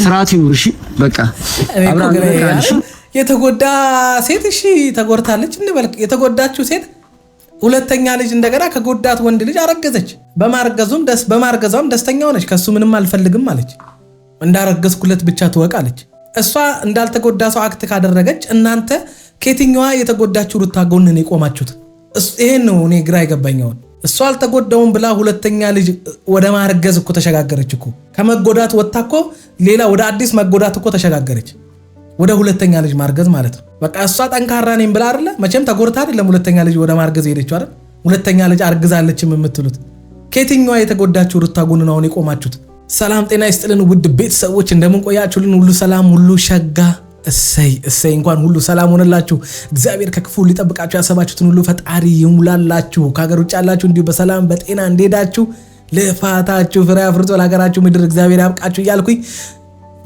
ስርዓት ይኑርሽ በቃ አብራን የተጎዳ ሴት እሺ ተጎድታለች እንበል የተጎዳችው ሴት ሁለተኛ ልጅ እንደገና ከጎዳት ወንድ ልጅ አረገዘች በማርገዟም ደስተኛ ሆነች ከሱ ምንም አልፈልግም አለች እንዳረገዝኩለት ብቻ ትወቃለች እሷ እንዳልተጎዳ ሰው አክት ካደረገች እናንተ ከየትኛዋ የተጎዳችው ሩታ ጎን ነው የቆማችሁት ይሄን ነው እኔ ግራ ይገባኛው እሷ አልተጎዳውም ብላ ሁለተኛ ልጅ ወደ ማርገዝ እኮ ተሸጋገረች እኮ ከመጎዳት ወጣኮ ሌላ ወደ አዲስ መጎዳት እኮ ተሸጋገረች ወደ ሁለተኛ ልጅ ማርገዝ ማለት ነው በቃ እሷ ጠንካራ ነኝ ብላ አይደለ መቼም ተጎርታ አይደለም ሁለተኛ ልጅ ወደ ማርገዝ ሄደችው አይደል ሁለተኛ ልጅ አርግዛለችም የምትሉት ከየትኛዋ የተጎዳችው ሩታ ጎን ነው የቆማችሁት ሰላም ጤና ይስጥልን ውድ ቤተሰቦች እንደምን ቆያችሁልን ሁሉ ሰላም ሁሉ ሸጋ እሰይ እንኳን ሁሉ ሰላም ሆነላችሁ እግዚአብሔር ከክፉ ሊጠብቃችሁ ያሰባችሁትን ሁሉ ፈጣሪ ይሙላላችሁ ከሀገር ውጭ ያላችሁ እንዲሁ በሰላም በጤና እንደሄዳችሁ ለፋታችሁ ፍሬ አፍርቶ ለሀገራችሁ ምድር እግዚአብሔር ያብቃችሁ እያልኩኝ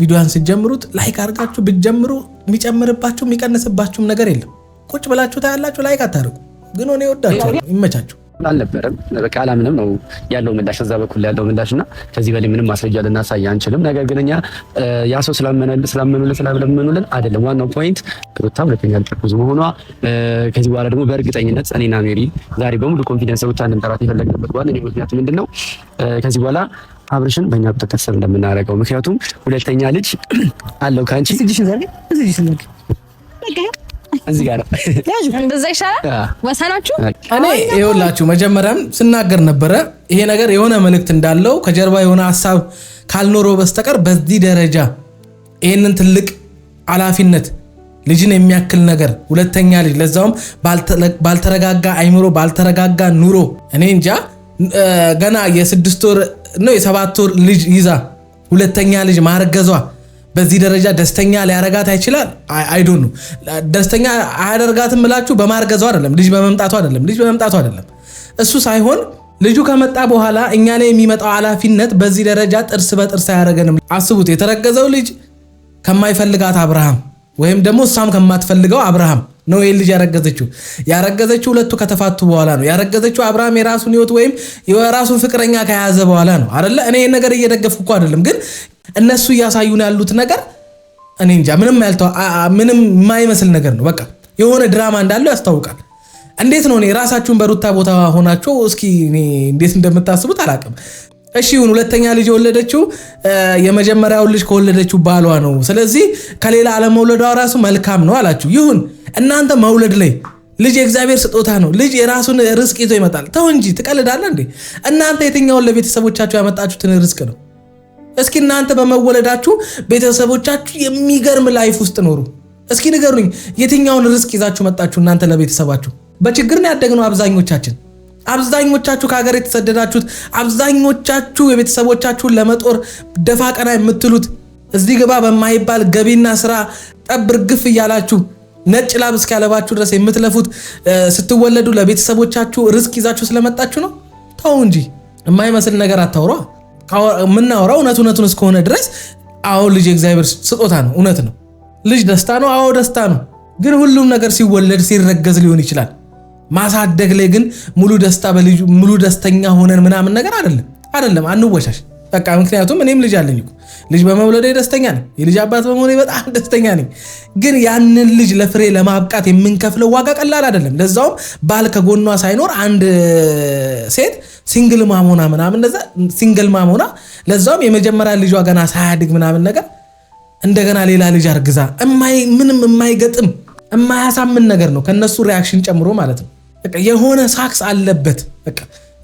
ቪዲዮን ሲጀምሩት ላይክ አድርጋችሁ ብትጀምሩ የሚጨምርባችሁ የሚቀንስባችሁም ነገር የለም ቁጭ ብላችሁ ታያላችሁ ላይክ አታርጉ ግን ሆነ ይወዳችሁ ይመቻችሁ አልነበረም በቃ አላምንም ነው ያለው ምላሽ እዛ በኩል ያለው ምላሽና ከዚህ በላይ ምንም ማስረጃ ልናሳይ አንችልም ነገር ግን እኛ ያ ሰው ስለምንልን አይደለም ዋናው ፖይንት ሩታ ሁለተኛ ልትርጉዝ መሆኗ ከዚህ በኋላ ደግሞ በእርግጠኝነት እኔና ሜሪ ዛሬ በሙሉ ኮንፊደንስ ሩታ እንድንጠራት የፈለግንበት ዋናው ምክንያት ምንድነው ከዚህ በኋላ አብርሽን በእኛ ቁጥጥር ስር እንደምናደርገው ምክንያቱም ሁለተኛ ልጅ አለው ካንቺ እዚህ ጋር እንደዛ ይሻላል ወሰናችሁ እኔ ይኸውላችሁ መጀመሪያም ስናገር ነበረ ይሄ ነገር የሆነ መልእክት እንዳለው ከጀርባ የሆነ ሐሳብ ካልኖረው በስተቀር በዚህ ደረጃ ይሄንን ትልቅ ኃላፊነት ልጅን የሚያክል ነገር ሁለተኛ ልጅ ለዛውም ባልተረጋጋ አይምሮ ባልተረጋጋ ኑሮ እኔ እንጃ ገና የ6 ወር ነው የ7 ወር ልጅ ይዛ ሁለተኛ ልጅ ማርገዟ በዚህ ደረጃ ደስተኛ ሊያረጋት አይችላል አይ ዶንት ኖ ደስተኛ አያደርጋትም ብላችሁ በማርገዟ አይደለም ልጅ በመምጣቷ አይደለም እሱ ሳይሆን ልጁ ከመጣ በኋላ እኛ ላይ የሚመጣው ኃላፊነት በዚህ ደረጃ ጥርስ በጥርስ ያረጋንም አስቡት የተረገዘው ልጅ ከማይፈልጋት አብርሃም ወይም ደግሞ እሷም ከማትፈልገው አብርሃም ነው ይሄ ልጅ ያረገዘችው ሁለቱ ከተፋቱ በኋላ ነው ያረገዘችው አብርሃም የራሱን ህይወት ወይም የራሱን ፍቅረኛ ከያዘ በኋላ ነው አይደለ እኔ ይሄን ነገር እየደገፍኩ አይደለም ግን እነሱ ያሳዩን ያሉት ነገር እኔ እንጃ ምንም የማይመስል ነገር ነው በቃ የሆነ ድራማ እንዳለው ያስታውቃል እንዴት ነው እኔ ራሳችሁን በሩታ ቦታ ሆናችሁ እስኪ እኔ እንዴት እንደምታስቡት አላቅም እሺ ሁለተኛ ልጅ ወለደችው የመጀመሪያው ልጅ ከወለደችው ባሏ ነው ስለዚህ ከሌላ ዓለም መውለዷ ራሱ መልካም ነው አላችሁ ይሁን እናንተ መውለድ ላይ ልጅ የእግዚአብሔር ስጦታ ነው ልጅ የራሱን ርስቅ ይዞ ይመጣል ተው እንጂ ትቀልዳለህ እንዴ እናንተ የትኛውን ለቤተሰቦቻችሁ ያመጣችሁትን ርስቅ ነው እስኪ እናንተ በመወለዳችሁ ቤተሰቦቻችሁ የሚገርም ላይፍ ውስጥ ኖሩ እስኪ ንገሩኝ የትኛውን ርስቅ ይዛችሁ መጣችሁ እናንተ ለቤተሰባችሁ በችግር ነው ያደግነው አብዛኞቻችሁ ከሀገር የተሰደዳችሁት አብዛኞቻችሁ የቤተሰቦቻችሁን ለመጦር ደፋ ቀና የምትሉት እዚህ ግባ በማይባል ገቢና ስራ ጠብር ግፍ እያላችሁ ነጭ ላብ እስኪያለባችሁ ድረስ የምትለፉት ስትወለዱ ለቤተሰቦቻችሁ ርስቅ ይዛችሁ ስለመጣችሁ ነው ተው እንጂ የማይመስል ነገር አታውሩ ምናወራው እውነቱን እስከሆነ ድረስ አዎ ልጅ የእግዚአብሔር ስጦታ ነው እውነት ነው ልጅ ደስታ ነው አዎ ደስታ ነው ግን ሁሉም ነገር ሲወለድ ሲረገዝ ሊሆን ይችላል ማሳደግ ላይ ግን ሙሉ ደስታ በልጅ ሙሉ ደስተኛ ሆነን ምናምን ነገር አይደለም አንወሻሽ በቃ ምክንያቱም እኔም ልጅ አለኝ ልጅ በመውለዴ ደስተኛ ነኝ የልጅ አባት በመሆኔ በጣም ደስተኛ ነኝ ግን ያንን ልጅ ለፍሬ ለማብቃት የምንከፍለው ዋጋ ቀላል አይደለም ለዛውም ባል ከጎኗ ሳይኖር አንድ ሴት ሲንግል ማሞና ምናምን እንደዛ ሲንግል ማሞና ለዛውም የመጀመሪያ ልጇ ገና ሳያድግ ምናምን ነገር እንደገና ሌላ ልጅ አርግዛ ምንም የማይገጥም የማያሳምን ነገር ነው ከነሱ ሪአክሽን ጨምሮ ማለት ነው በቃ የሆነ ሳክስ አለበት በቃ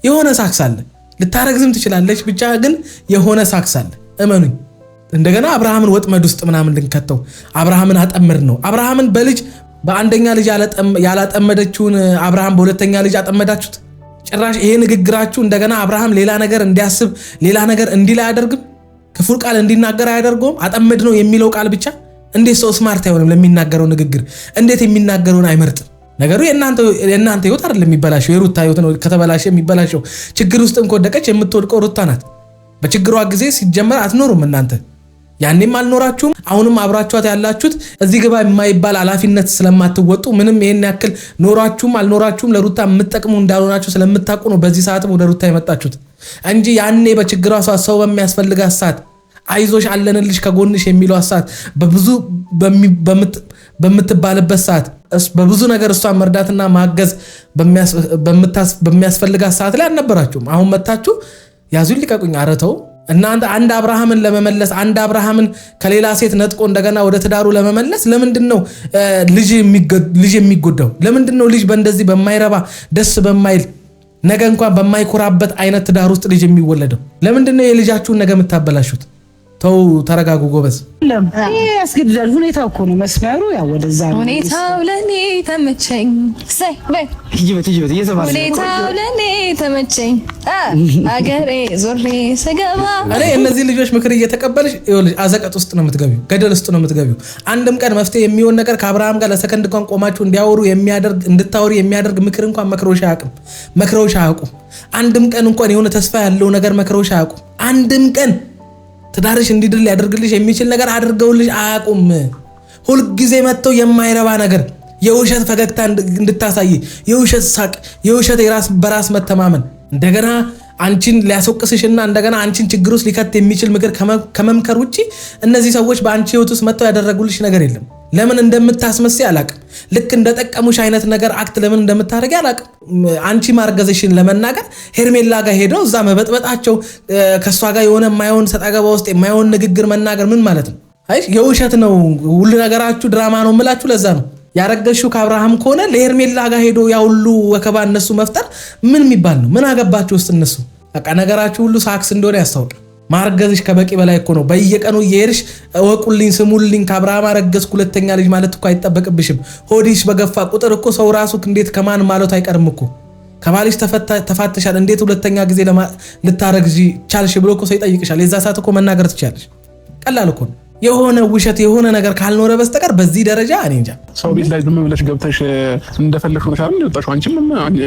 የሆነ ሳክስ አለ ልታረግዝም ትችላለች ብቻ ግን የሆነ ሳክስ አለ እመኑኝ እንደገና አብርሃምን ወጥመድ ውስጥ ምናምን ልንከተው አብርሃምን አጠመድ ነው አብርሃምን በልጅ በአንደኛ ልጅ ያላጠመደችውን አብርሃም በሁለተኛ ልጅ አጠመዳችሁት ጭራሽ ይሄ ንግግራችሁ እንደገና አብርሃም ሌላ ነገር እንዲያስብ ሌላ ነገር እንዲላ ያደርግም ክፉ ቃል እንዲናገር አያደርገውም አጠመድ ነው የሚለው ቃል ብቻ እንዴት ሰው ስማርት አይሆንም ለሚናገረው ንግግር እንዴት የሚናገረውን አይመርጥም ነገሩ የእናንተ ህይወት አይደለም የሚበላሽው የሩታ ህይወት ነው ከተበላሸ የሚበላሽው ችግር ውስጥም ከወደቀች የምትወድቀው ሩታ ናት በችግሯ ጊዜ ሲጀመር አትኖሩም እናንተ ያኔም አልኖራችሁም አሁንም አብራችኋት ያላችሁት እዚህ ግባ የማይባል ኃላፊነት ስለማትወጡ ምንም ይሄን ያክል ኖራችሁም አልኖራችሁም ለሩታ የምትጠቅሙ እንዳልሆናችሁ ስለምታውቁ ነው በዚህ ሰዓትም ወደ ሩታ የመጣችሁት እንጂ ያኔ በችግሯ ሰው በሚያስፈልጋት ሰዓት አይዞሽ አለንልሽ ከጎንሽ የሚለው ሰዓት በብዙ በምትባልበት ሰዓት በብዙ ነገር እሷን መርዳትና ማገዝ በሚያስፈልጋት ሰዓት ላይ አልነበራችሁም። አሁን መታችሁ ያዙኝ ልቀቁኝ አረተው እናንተ አንድ አብርሃምን ለመመለስ አንድ አብርሃምን ከሌላ ሴት ነጥቆ እንደገና ወደ ትዳሩ ለመመለስ ለምንድነው ልጅ የሚጎዳው? ለምንድነው ልጅ በእንደዚህ በማይረባ ደስ በማይል ነገ እንኳን በማይኮራበት አይነት ትዳር ውስጥ ልጅ የሚወለደው? ለምንድነው የልጃችሁን ነገ የምታበላሹት? ተው ተረጋጉ ጎበዝ። ይሄ ያስገድዳል። ሁኔታው እኮ ነው መስመሩ። ያው ወደዛ ነው ሁኔታው ለኔ ተመቸኝ። ሰይ በይ ሁኔታው ለኔ ተመቸኝ። አገሬ ዞሬ ስገባ እኔ እነዚህ ልጆች ምክር እየተቀበልሽ ይኸውልሽ አዘቀጥ ውስጥ ነው የምትገቢው፣ ገደል ውስጥ ነው የምትገቢው። አንድም ቀን መፍትሄ የሚሆን ነገር ከአብርሃም ጋር ለሰከንድ እንኳን ቆማችሁ እንዲያወሩ የሚያደርግ እንድታወሪ የሚያደርግ ምክር እንኳን መክረውሽ አያውቁም። አንድም ቀን እንኳን የሆነ ተስፋ ያለው ነገር መክረውሽ አያውቁም። አንድም ቀን ትዳርሽ እንዲድል ሊያደርግልሽ የሚችል ነገር አድርገውልሽ አያውቁም። ሁልጊዜ መጥተው የማይረባ ነገር፣ የውሸት ፈገግታ እንድታሳይ፣ የውሸት ሳቅ፣ የውሸት በራስ መተማመን እንደገና አንቺን ሊያስወቅስሽና እንደገና አንቺን ችግር ውስጥ ሊከት የሚችል ምክር ከመምከር ውጪ እነዚህ ሰዎች በአንቺ ህይወት ውስጥ መጥተው ያደረጉልሽ ነገር የለም። ለምን እንደምታስመስይ አላቅም። ልክ እንደጠቀሙሽ አይነት ነገር አክት ለምን እንደምታደርጊ አላቅም። አንቺ ማርገዝሽን ለመናገር ሄርሜላ ጋር ሄደው እዛ መበጥበጣቸው ከሷ ጋር የሆነ የማይሆን ሰጣገባ ውስጥ የማይሆን ንግግር መናገር ምን ማለት ነው? አይ የውሸት ነው ሁሉ ነገራችሁ፣ ድራማ ነው የምላችሁ። ለዛ ነው ያረገሽው ከአብርሃም ከሆነ ለሄርሜላ ጋር ሄዶ ያ ሁሉ ወከባ እነሱ መፍጠር ምን የሚባል ነው? ምን አገባችሁ ውስጥ እነሱ? በቃ ነገራችሁ ሁሉ ሳክስ እንደሆነ ያስታውቃል። ማርገዝሽ ከበቂ በላይ እኮ ነው። በየቀኑ እየሄድሽ እወቁልኝ ስሙልኝ ከአብርሃም አረገዝኩ ሁለተኛ ልጅ ማለት እኮ አይጠበቅብሽም። ሆዲሽ በገፋ ቁጥር እኮ ሰው ራሱ እንዴት ከማን ማለት አይቀርም እኮ። ከባልሽ ተፋተሻል እንዴት ሁለተኛ ጊዜ ልታረግዢ ቻልሽ ብሎ እኮ ሰው ይጠይቅሻል። የዛ ሰዓት እኮ መናገር ትችላለሽ። ቀላል እኮ ነው። የሆነ ውሸት የሆነ ነገር ካልኖረ በስተቀር በዚህ ደረጃ እኔ እንጃ። ሰው ቤት ላይ ዝም ብለሽ ገብተሽ እንደፈለግሽ ሆነሽ አይደል የወጣሽው? አንቺም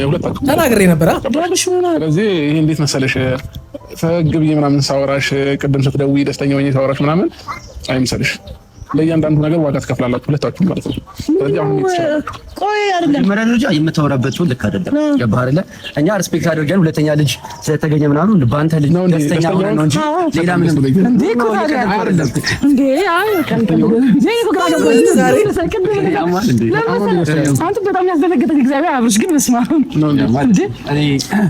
ሁለታችሁ ተናግሬ ነበር። ስለዚህ ይሄ እንዴት መሰለሽ ፈግ ብዬ ምናምን ሳወራሽ ቅድም ስትደውይ ደስተኛ ሆኜ ሳወራሽ ምናምን አይምሰልሽ። ለእያንዳንዱ ነገር ዋጋ ትከፍላላችሁ ሁለታችሁ ማለት ነው። ስለዚህ አሁን ቆይ አይደለም መጀመሪያ ደረጃ የምታወራበት ልክ አይደለም። ገባህ አይደለ? እኛ ሪስፔክት አድርገን ሁለተኛ ልጅ ስለተገኘ ምናምን በአንተ ልጅ ነው ደስተኛ ሆነን ነው እንጂ ሌላ ምንም እንዴ እኮ አይደለም እንዴ አይ አንተ በጣም ያስደነገጠኝ እግዚአብሔር አብርሽ ግን መስማ እንዴ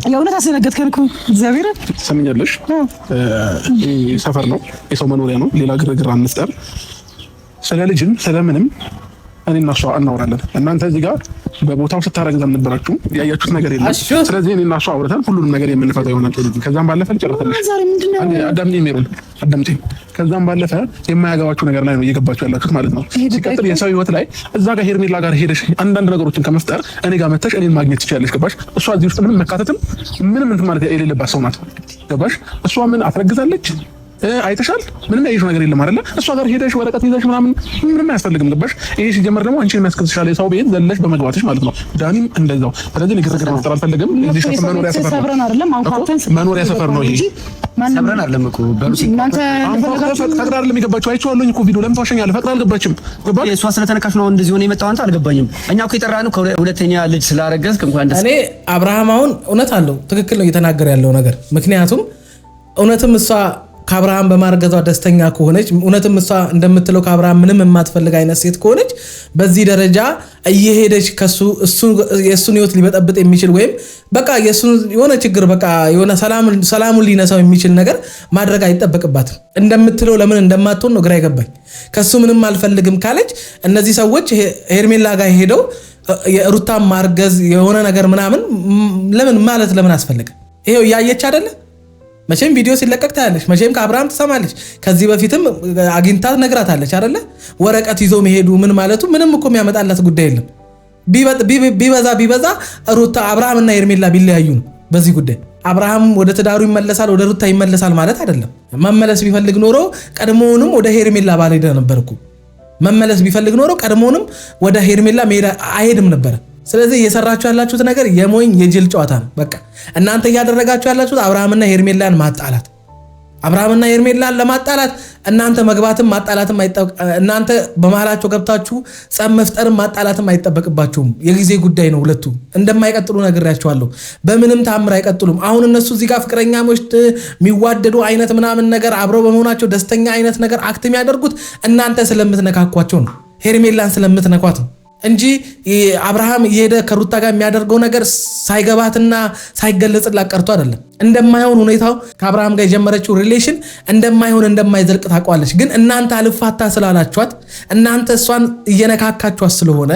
የእውነት አስደነገጥከኝ እኮ እግዚአብሔር። ሰምኛለሽ። ሰፈር ነው የሰው መኖሪያ ነው። ሌላ ግርግር አንፍጠር። ስለ ልጅም ስለምንም እኔና እሷ እናወራለን። እናንተ እዚህ ጋር በቦታው ስታረግዝ አልነበራችሁም፣ ያያችሁት ነገር የለም። ስለዚህ እኔና እሷ አውርተን ሁሉንም ነገር የምንፈታው ይሆናል። ከዛም ባለፈ ልጨርሰልሽ። አዳምጪኝ ሜሮን አዳምጪኝ። ከዛም ባለፈ የማያገባችሁ ነገር ላይ ነው እየገባችሁ ያላችሁት ማለት ነው። ሲቀጥል የሰው ህይወት ላይ እዛ ጋር ሄርሜላ ጋር ሄደሽ አንዳንድ ነገሮችን ከመፍጠር እኔ ጋር መተሽ እኔን ማግኘት ትችያለሽ። ገባሽ? እሷ እዚህ ውስጥ ምንም መካተትም ምንም እንትን ማለት የሌለባት ሰው ናት። ገባሽ? እሷ ምን አትረግዛለች አይተሻል? ምንም ያየሽው ነገር የለም አይደለ? እሷ ጋር ሄደሽ ወረቀት ይዘሽ ምንም አያስፈልግም። ገባሽ? ይሄ ሲጀመር ደግሞ አንቺን የሚያስከስሻል የሰው ቤት ዘለሽ በመግባትሽ ማለት ነው። ዳኒም እንደዛው። ስለዚህ ንግግር መፍጠር አልፈልግም። እዚህ ሰፈር መኖሪያ ሰፈር ነው። መኖሪያ ሰፈር ነው። ይሄ ሰብረን አይደለም እኮ በሉሲ እናንተ ፈቅዳ አይደለም የገባችው። አይቼዋለሁኝ እኮ ቪዲዮ ለምን ታወሸኛለህ? ፈቅዳ አልገባችም። ገባሽ? እሷ ስለተነካሽ ነው እንደዚህ ሆነ የመጣው። አንተ አልገባኝም። እኛ እኮ የጠራነው ሁለተኛ ልጅ ስላረገዝክ እንኳን ደስ። እኔ አብርሃም አሁን እውነት አለው፣ ትክክል ነው እየተናገረ ያለው ነገር። ምክንያቱም እውነትም እሷ ከአብርሃም በማርገዟ ደስተኛ ከሆነች እውነትም እሷ እንደምትለው ከአብርሃም ምንም የማትፈልግ አይነት ሴት ከሆነች በዚህ ደረጃ እየሄደች የእሱን ህይወት ሊበጠብጥ የሚችል ወይም በቃ የእሱን የሆነ ችግር በቃ የሆነ ሰላሙን ሊነሳው የሚችል ነገር ማድረግ አይጠበቅባትም። እንደምትለው ለምን እንደማትሆን ነው ግራ ይገባኝ። ከሱ ምንም አልፈልግም ካለች እነዚህ ሰዎች ሄርሜላ ጋር ሄደው የሩታን ማርገዝ የሆነ ነገር ምናምን ለምን አስፈልገ? ይሄው እያየች አይደለ? መቼም ቪዲዮ ሲለቀቅ ታያለች። መቼም ከአብርሃም ትሰማለች። ከዚህ በፊትም አግኝታት ነግራታለች አይደለ? ወረቀት ይዞ መሄዱ ምን ማለቱ ምንም እኮ የሚያመጣላት ጉዳይ የለም። ቢበዛ ሩታ አብርሃምና ሄርሜላ ቢለያዩ ነው በዚህ ጉዳይ። አብርሃም ወደ ትዳሩ ይመለሳል፣ ወደ ሩታ ይመለሳል ማለት አይደለም። መመለስ ቢፈልግ ኖሮ ቀድሞውንም ወደ ሄርሜላ ባልሄደ ነበርኩ። መመለስ ቢፈልግ ኖሮ ቀድሞውንም ወደ ሄርሜላ መሄድ አይሄድም ነበር። ስለዚህ እየሰራችሁ ያላችሁት ነገር የሞኝ የጅል ጨዋታ ነው። በቃ እናንተ እያደረጋችሁ ያላችሁት አብርሃምና ሄርሜላን ማጣላት። አብርሃምና ሄርሜላን ለማጣላት እናንተ መግባትም ማጣላትም እናንተ በመሃላቸው ገብታችሁ ጸብ መፍጠርም ማጣላትም አይጠበቅባችሁም። የጊዜ ጉዳይ ነው። ሁለቱ እንደማይቀጥሉ ነግሬያቸዋለሁ። በምንም ታምር አይቀጥሉም። አሁን እነሱ እዚህ ጋር ፍቅረኛሞች የሚዋደዱ አይነት ምናምን ነገር አብረው በመሆናቸው ደስተኛ አይነት ነገር አክት የሚያደርጉት እናንተ ስለምትነካኳቸው ነው። ሄርሜላን ስለምትነኳት ነው እንጂ አብርሃም እየሄደ ከሩታ ጋር የሚያደርገው ነገር ሳይገባትና ሳይገለጽላት ቀርቶ አይደለም። እንደማይሆን ሁኔታው ከአብርሃም ጋር የጀመረችው ሪሌሽን እንደማይዘልቅ ታውቃለች። ግን እናንተ አልፋታ ስላላችኋት፣ እናንተ እሷን እየነካካችኋት ስለሆነ፣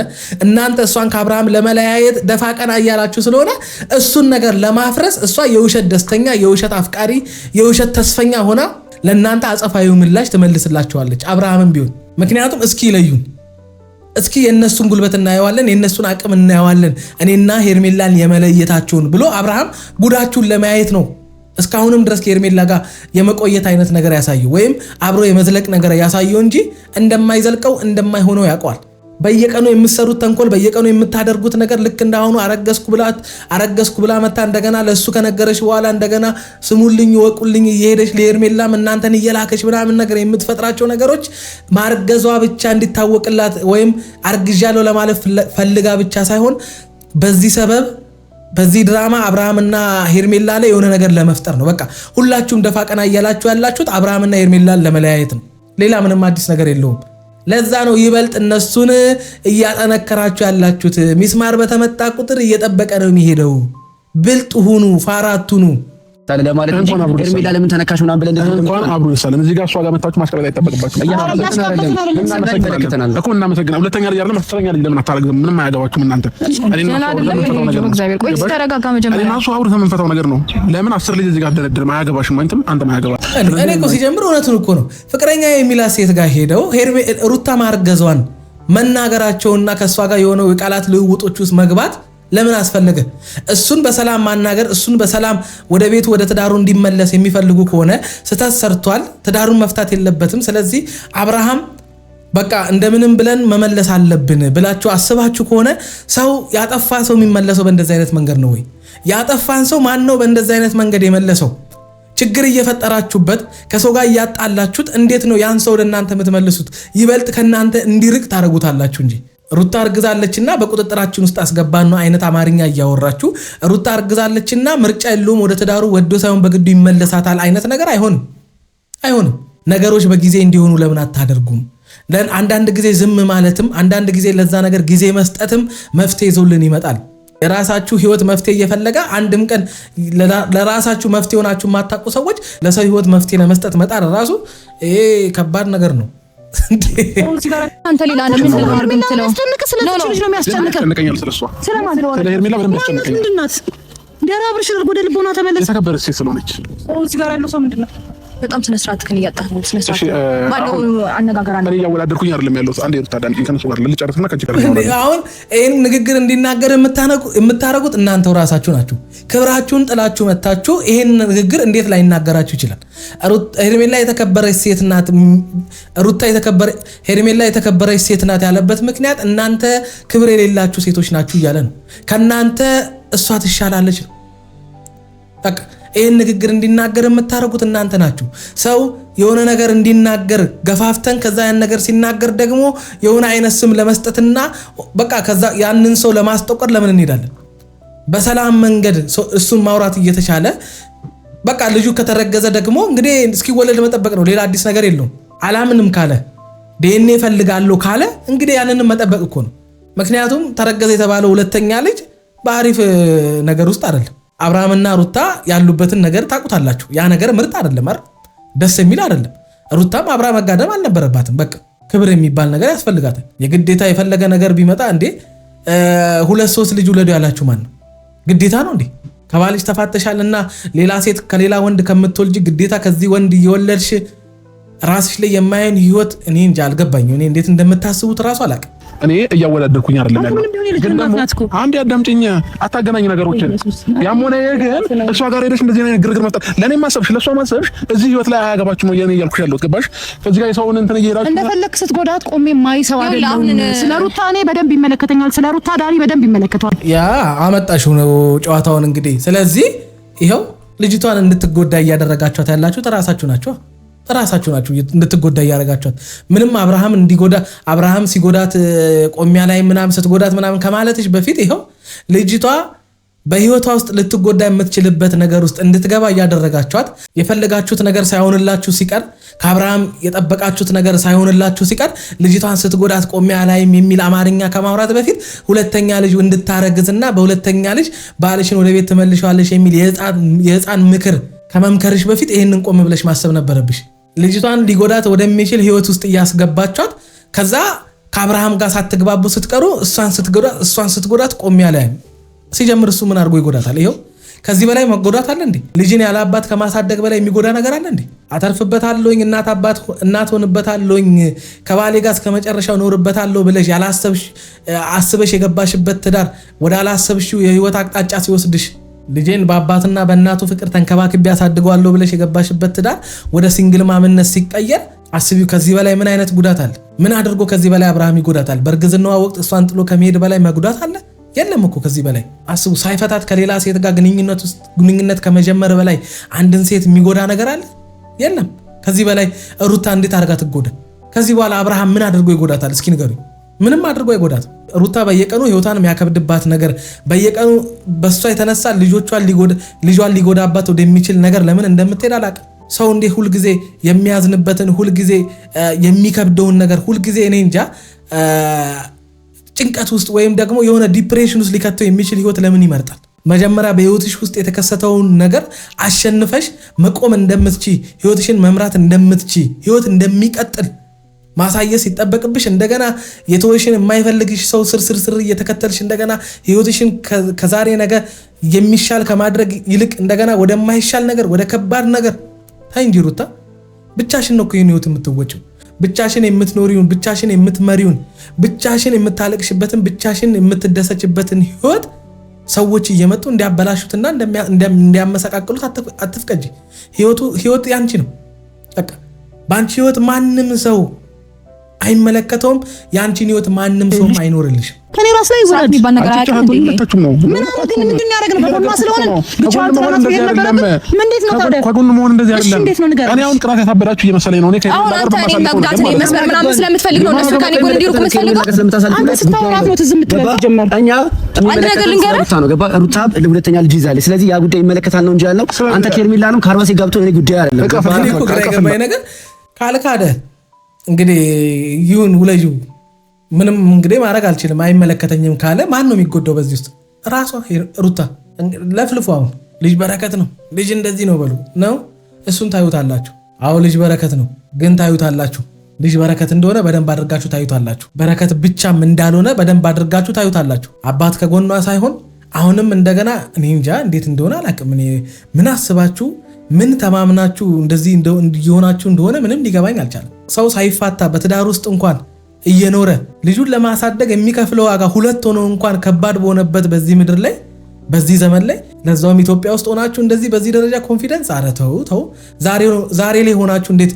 እናንተ እሷን ከአብርሃም ለመለያየት ደፋ ቀና እያላችሁ ስለሆነ እሱን ነገር ለማፍረስ እሷ የውሸት ደስተኛ፣ የውሸት አፍቃሪ፣ የውሸት ተስፈኛ ሆና ለእናንተ አጸፋዊ ምላሽ ትመልስላችኋለች። አብርሃምም ቢሆን ምክንያቱም እስኪ ይለዩን፣ እስኪ የነሱን ጉልበት እናየዋለን፣ የነሱን አቅም እናየዋለን፣ እኔና ሄርሜላን የመለየታቸውን ብሎ አብርሃም ጉዳችሁን ለማየት ነው እስካሁንም ድረስ ከሄርሜላ ጋር የመቆየት አይነት ነገር ያሳየው ወይም አብሮ የመዝለቅ ነገር ያሳየው እንጂ እንደማይዘልቀው እንደማይሆነው ያውቀዋል። በየቀኑ የምትሰሩት ተንኮል፣ በየቀኑ የምታደርጉት ነገር ልክ እንዳሁኑ አረገዝኩ ብላ መታ እንደገና ለሱ ከነገረሽ በኋላ እንደገና ስሙልኝ ወቁልኝ እየሄደች ለሄርሜላም እናንተን እየላከች ምናምን ነገር የምትፈጥራቸው ነገሮች ማርገዟ ብቻ እንዲታወቅላት ወይም አርግዣለሁ ለማለት ፈልጋ ብቻ ሳይሆን በዚህ ሰበብ በዚህ ድራማ አብርሃምና ሄርሜላ ላይ የሆነ ነገር ለመፍጠር ነው። በቃ ሁላችሁም ደፋ ቀና እያላችሁ ያላችሁት አብርሃምና ሄርሜላን ለመለያየት ነው። ሌላ ምንም አዲስ ነገር የለውም። ለዛ ነው ይበልጥ እነሱን እያጠነከራችሁ ያላችሁት። ሚስማር በተመታ ቁጥር እየጠበቀ ነው የሚሄደው። ብልጥ ሁኑ፣ ፋራቱኑ ለማለት እንጂ ሄርሜላ ለምን ተነካሽ ምናምን ብለን እንኳን አብሮ ይሳለን እዚህ ጋር እሷ ጋር መጣችሁ ማስቀበል አይጠበቅባችሁም። እኮ እናመሰግናለን። ሁለተኛ ልጅ አይደለም አስረኛ ልጅ ለምን አታረግም? ምንም አያገባችሁም እናንተ። እኔና እሱ አብረን የምንፈታው ነገር ነው። ለምን 10 ልጅ እዚህ ጋር አደረድርም? አያገባሽም። አንተም አያገባም። እኔ እኮ ሲጀምር እውነቱን እኮ ነው። ፍቅረኛ የሚላት ሴት ጋር ሄደው ሩታ ማርገዟን መናገራቸውና ከእሷ ጋር የሆነው የቃላት ልውውጦች ውስጥ መግባት ለምን አስፈለገ? እሱን በሰላም ማናገር፣ እሱን በሰላም ወደ ቤቱ ወደ ትዳሩ እንዲመለስ የሚፈልጉ ከሆነ ስህተት ሰርቷል፣ ትዳሩን መፍታት የለበትም። ስለዚህ አብርሃም በቃ እንደምንም ብለን መመለስ አለብን ብላችሁ አስባችሁ ከሆነ ሰው ያጠፋ ሰው የሚመለሰው በእንደዚህ አይነት መንገድ ነው ወይ? ያጠፋን ሰው ማን ነው በእንደዚህ አይነት መንገድ የመለሰው? ችግር እየፈጠራችሁበት ከሰው ጋር እያጣላችሁት እንዴት ነው ያን ሰው ለእናንተ የምትመልሱት? ይበልጥ ከእናንተ እንዲርቅ ታደርጉታላችሁ እንጂ ሩታ እርግዛለችና በቁጥጥራችን ውስጥ አስገባን ነው አይነት አማርኛ እያወራችሁ ሩታ እርግዛለችና ምርጫ የለውም ወደ ትዳሩ ወዶ ሳይሆን በግዱ ይመለሳታል አይነት ነገር አይሆንም። ነገሮች በጊዜ እንዲሆኑ ለምን አታደርጉም? አንዳንድ ጊዜ ዝም ማለትም አንዳንድ ጊዜ ለዛ ነገር ጊዜ መስጠትም መፍትሄ ይዞልን ይመጣል። የራሳችሁ ህይወት መፍትሄ እየፈለገ አንድም ቀን ለራሳችሁ መፍትሄ ሆናችሁ የማታውቁ ሰዎች ለሰው ህይወት መፍትሄ ለመስጠት መጣር ራሱ ይሄ ከባድ ነገር ነው። አንተ ሌላ ነው ምን ለማድረግ የምትለው? ስለዚህ ነው የሚያስጨንቀው። ስለማን ነው? ለሄርሜላ በደንብ ያስጨንቀኛል። ምንድን ናት? አብርሽ ወደ ልቦና ተመለስ። የተከበረች ሴት ስለሆነች እዚህ ጋር ያለው ሰው ምንድን ነው? በጣም ስነ ስርዓት ከን እያጣህ ነው። ስነ ስርዓት ባለው አነጋገር አለ። እኔ እያወዳደርኩኝ አይደለም ያለው። አንዴ ሩታ ዳንቂ ከነሱ ጋር ልጨርስና ከዚህ ጋር ነው። አሁን ይሄን ንግግር እንዲናገር የምታረጉት እናንተው ራሳችሁ ናችሁ። ክብራችሁን ጥላችሁ መታችሁ ይሄን ንግግር እንዴት ላይ ይናገራችሁ ይችላል? ሄርሜላ የተከበረች ሴት ናት፣ ሩታ ሄርሜላ የተከበረች ሴት ናት ያለበት ምክንያት እናንተ ክብር የሌላችሁ ሴቶች ናችሁ እያለ ነው። ከናንተ እሷ ትሻላለች ነው በቃ። ይህን ንግግር እንዲናገር የምታረጉት እናንተ ናችሁ። ሰው የሆነ ነገር እንዲናገር ገፋፍተን ከዛ ያን ነገር ሲናገር ደግሞ የሆነ አይነት ስም ለመስጠትና በቃ ከዛ ያንን ሰው ለማስጠቆር ለምን እንሄዳለን? በሰላም መንገድ እሱን ማውራት እየተቻለ በቃ ልጁ ከተረገዘ ደግሞ እንግዲህ እስኪወለድ መጠበቅ ነው። ሌላ አዲስ ነገር የለውም። አላምንም ካለ ዲኤንኤ ፈልጋለሁ ካለ እንግዲህ ያንንም መጠበቅ እኮ ነው። ምክንያቱም ተረገዘ የተባለው ሁለተኛ ልጅ በአሪፍ ነገር ውስጥ አይደለም። አብርሃምና ሩታ ያሉበትን ነገር ታውቁታላችሁ። ያ ነገር ምርጥ አይደለም አይደል? ደስ የሚል አይደለም። ሩታም አብርሃም መጋደም አልነበረባትም። በቃ ክብር የሚባል ነገር ያስፈልጋታል። የግዴታ የፈለገ ነገር ቢመጣ እንዴ 2-3 ልጅ ውለዱ ያላችሁ ማን ነው? ግዴታ ነው እንዴ? ከባልሽ ተፋተሻልና ሌላ ሴት ከሌላ ወንድ ከምትወልጂ ግዴታ ከዚህ ወንድ እየወለድሽ ራስሽ ላይ የማይሆን ህይወት እኔ እንጃ አልገባኝ። እኔ እንዴት እንደምታስቡት ራሱ አላውቅም። እኔ እያወዳደርኩኝ አይደለም ያለው። ግን ደግሞ አንድ ያዳምጪኝ፣ አታገናኝ ነገሮችን። ያም ሆነ ግን እሷ ጋር ሄደሽ እንደዚህ አይነት ግርግር መፍጠር ለኔ ማሰብሽ ለሷ ማሰብሽ እዚህ ህይወት ላይ አያገባችሁ ነው የኔ እያልኩሽ ያለሁት። ገባሽ? ከዚህ ጋር የሰውን እንትን እየሄዳችሁ እንደፈለክ ስትጎዳት ቆሜ ማይሰው አይደለም። ስለ ሩታ እኔ በደንብ ይመለከተኛል፣ ስለ ሩታ ዳኒ በደንብ ይመለከተዋል። ያ አመጣሽው ነው ጨዋታውን እንግዲህ። ስለዚህ ይሄው ልጅቷን እንድትጎዳ እያደረጋችኋት ያላችሁት ራሳችሁ ናችሁ እንድትጎዳ እያደረጋችኋት። ምንም አብርሃም ሲጎዳት ቆሚያ ላይ ምናምን ስትጎዳት ምናምን ከማለትሽ በፊት ይኸው ልጅቷ በህይወቷ ውስጥ ልትጎዳ የምትችልበት ነገር ውስጥ እንድትገባ እያደረጋችኋት፣ የፈለጋችሁት ነገር ሳይሆንላችሁ ሲቀር፣ ከአብርሃም የጠበቃችሁት ነገር ሳይሆንላችሁ ሲቀር ልጅቷን ስትጎዳት ቆሚያ ላይም የሚል አማርኛ ከማውራት በፊት ሁለተኛ ልጅ እንድታረግዝና በሁለተኛ ልጅ ባልሽን ወደ ቤት ትመልሻለሽ የሚል የህፃን ምክር ከመምከርሽ በፊት ይህንን ቆም ብለሽ ማሰብ ነበረብሽ። ልጅቷን ሊጎዳት ወደሚችል ህይወት ውስጥ እያስገባችኋት ከዛ ከአብርሃም ጋር ሳትግባቡ ስትቀሩ እሷን ስትጎዳት ቆሚያ ላይ ሲጀምር እሱ ምን አድርጎ ይጎዳታል? ይሄው ከዚህ በላይ መጎዳት አለ እንዴ? ልጅን ያለ አባት ከማሳደግ በላይ የሚጎዳ ነገር አለ እንዴ? አተርፍበታለሁኝ እናት ሆንበታለሁኝ ከባሌ ጋር እስከ መጨረሻው ኖርበታለሁ ብለሽ አስበሽ የገባሽበት ትዳር ወደ አላሰብሽው የህይወት አቅጣጫ ሲወስድሽ፣ ልጄን በአባትና በእናቱ ፍቅር ተንከባክቤ ያሳድገዋለሁ ብለሽ የገባሽበት ትዳር ወደ ሲንግል ማምነት ሲቀየር አስቢው። ከዚህ በላይ ምን አይነት ጉዳት አለ? ምን አድርጎ ከዚህ በላይ አብርሃም ይጎዳታል? በእርግዝናዋ ወቅት እሷን ጥሎ ከመሄድ በላይ መጉዳት አለ? የለም እኮ ከዚህ በላይ አስቡ። ሳይፈታት ከሌላ ሴት ጋር ግንኙነት ከመጀመር በላይ አንድን ሴት የሚጎዳ ነገር አለ? የለም። ከዚህ በላይ ሩታ እንዴት አድርጋ ትጎዳ? ከዚህ በኋላ አብርሃም ምን አድርጎ ይጎዳታል? እስኪ ንገሩኝ። ምንም አድርጎ አይጎዳት። ሩታ በየቀኑ ህይወቷን የሚያከብድባት ነገር፣ በየቀኑ በሷ የተነሳ ልጇን ሊጎዳባት ወደሚችል ነገር ለምን እንደምትሄድ አላውቅም። ሰው እንዴ ሁልጊዜ የሚያዝንበትን ሁልጊዜ የሚከብደውን ነገር ሁልጊዜ እኔ እንጃ ጭንቀት ውስጥ ወይም ደግሞ የሆነ ዲፕሬሽን ውስጥ ሊከተው የሚችል ህይወት ለምን ይመርጣል? መጀመሪያ በህይወትሽ ውስጥ የተከሰተውን ነገር አሸንፈሽ መቆም እንደምትቺ፣ ህይወትሽን መምራት እንደምትቺ፣ ህይወት እንደሚቀጥል ማሳየት ሲጠበቅብሽ እንደገና የተወሽን የማይፈልግሽ ሰው ስር እየተከተልሽ እንደገና ህይወትሽን ከዛሬ ነገ የሚሻል ከማድረግ ይልቅ እንደገና ወደማይሻል ነገር ወደ ከባድ ነገር ታይ እንጂ ሩታ ብቻሽን ነው ይህን ህይወት የምትወጪው። ብቻሽን የምትኖሪውን፣ ብቻሽን የምትመሪውን፣ ብቻሽን የምታለቅሽበትን፣ ብቻሽን የምትደሰችበትን ህይወት ሰዎች እየመጡ እንዲያበላሹትና እንዲያመሰቃቅሉት አትፍቀጂ። ህይወት ያንቺ ነው። በቃ በአንቺ ህይወት ማንም ሰው አይመለከተውም። ያንቺን ህይወት ማንም ሰው አይኖርልሽ። ከኔ ራስ ላይ ይወራል ይባል ነገር አያውቅም እንዴ? ምን አረግ ምንድን ያደረግን በቆማ ስለሆነ ብቻ ተራራስ ነበር። ምን እንዴት ነው ታዲያ ከጎን መሆን እንደዚህ አይደለም። እንዴት ነው ነገር? እኔ አሁን ቅራት ያሳበዳችሁ እየመሰለኝ ነው። እኔ ከዚህ ጋር በማሳለፍ ነው መስመር ምናምን ስለምትፈልግ ነው እነሱ ከኔ ጎን እንዲሩቅ የምትፈልገው። አንተ ስታወራት ነው ትዝም ትበል ጀመር። እኛ አንድ ነገር ልንገርህ ሩታ ነው ገባ። ሩታ ለሁለተኛ ልጅ ይዛለች። ስለዚህ ያ ጉዳይ ይመለከታል ነው እንጂ ያለው አንተ ከርሜላንም ካርባሴ ጋብቶ እኔ ጉዳይ አይደለም። እኔ እኮ ግራ የገባኝ ነገር ካልካደ እንግዲህ ይሁን ውለዩ ምንም እንግዲህ ማድረግ አልችልም አይመለከተኝም ካለ ማን ነው የሚጎዳው በዚህ ውስጥ? ራሷ ሩታ። ለፍልፉ አሁን ልጅ በረከት ነው ልጅ እንደዚህ ነው በሉ ነው እሱን ታዩታላችሁ። አዎ ልጅ በረከት ነው ግን ታዩታላችሁ። ልጅ በረከት እንደሆነ በደንብ አድርጋችሁ ታዩታላችሁ። በረከት ብቻም እንዳልሆነ በደንብ አድርጋችሁ ታዩታላችሁ። አባት ከጎኗ ሳይሆን አሁንም እንደገና እኔ እንጃ እንዴት እንደሆነ አላውቅም። እኔ ምን አስባችሁ ምን ተማምናችሁ እንደዚህ እንዲሆናችሁ እንደሆነ ምንም ሊገባኝ አልቻለም። ሰው ሳይፋታ በትዳር ውስጥ እንኳን እየኖረ ልጁን ለማሳደግ የሚከፍለው ዋጋ ሁለት ሆኖ እንኳን ከባድ በሆነበት በዚህ ምድር ላይ በዚህ ዘመን ላይ ለዛውም ኢትዮጵያ ውስጥ ሆናችሁ እንደዚህ በዚህ ደረጃ ኮንፊደንስ አረ ተው። ዛሬ ላይ ሆናችሁ እንዴት